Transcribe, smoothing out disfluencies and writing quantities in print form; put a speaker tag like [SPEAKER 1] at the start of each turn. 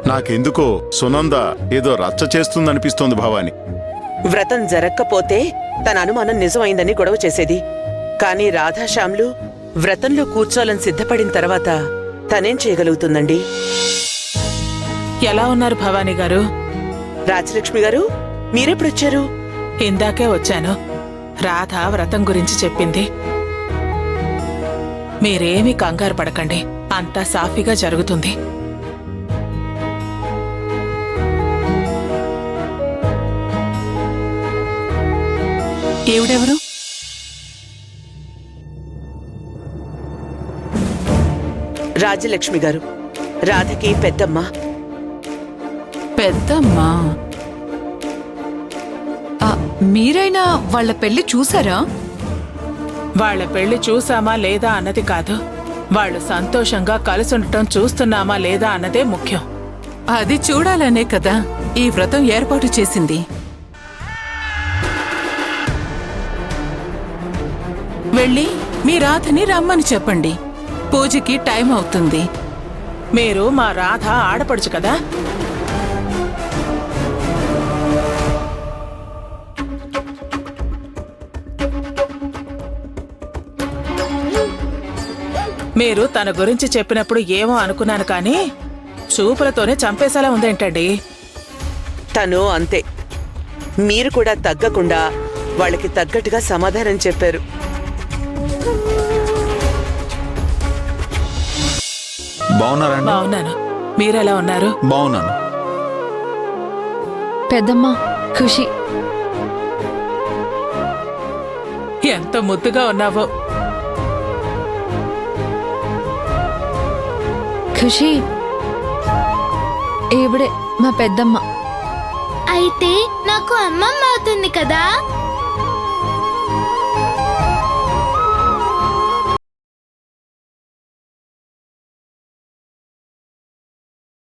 [SPEAKER 1] నాకెందుకో సునంద ఏదో రచ్చ చేస్తుందనిపిస్తోంది భవాని.
[SPEAKER 2] వ్రతం జరక్కపోతే తన అనుమానం నిజమైందని గొడవ చేసేది. కాని రాధాశ్యామ్లు వ్రతంలో కూర్చోవాలని సిద్ధపడిన తర్వాత తనేం చేయగలుగుతుందండి?
[SPEAKER 3] ఎలా ఉన్నారు భవానీ గారు?
[SPEAKER 2] రాజలక్ష్మి గారు, మీరెప్పుడొచ్చారు?
[SPEAKER 3] ఇందాకే వచ్చాను. రాధ వ్రతం గురించి చెప్పింది. మీరేమీ కంగారు పడకండి, అంతా సాఫీగా జరుగుతుంది. ఈవిడెవరు?
[SPEAKER 2] రాజలక్ష్మి గారు, రాధకి పెద్దమ్మ.
[SPEAKER 4] పెద్దమ్మా, మీరైనా వాళ్ళ పెళ్లి చూసారా?
[SPEAKER 3] వాళ్ల పెళ్లి చూసామా లేదా అన్నది కాదు, వాళ్ళు సంతోషంగా కలిసుండటం చూస్తున్నామా లేదా అన్నదే ముఖ్యం.
[SPEAKER 4] అది చూడాలనే కదా ఈ వ్రతం ఏర్పాటు చేసింది. వెళ్ళి మీ రాధని రమ్మని చెప్పండి, పూజకి టైం అవుతుంది.
[SPEAKER 3] మీరు మా రాధ ఆడపడుచు కదా. మీరు తన గురించి చెప్పినప్పుడు ఏమో అనుకున్నాను, కానీ చూపులతోనే చంపేసేలా ఉందేంటండి?
[SPEAKER 2] తను అంతే. మీరు కూడా తగ్గకుండా వాళ్ళకి తగ్గట్టుగా సమాధానం చెప్పారు.
[SPEAKER 5] బాగున్నారండి?
[SPEAKER 3] బాగున్నాను. మీరెలా ఉన్నారు?
[SPEAKER 5] బాగున్నాను.
[SPEAKER 6] పెద్దమ్మ, ఖుషి.
[SPEAKER 3] ఎంత ముద్దుగా ఉన్నావో.
[SPEAKER 6] ఖుషి, ఈవిడే మా పెద్దమ్మ.
[SPEAKER 7] అయితే నాకు అమ్మమ్మ అవుతుంది కదా.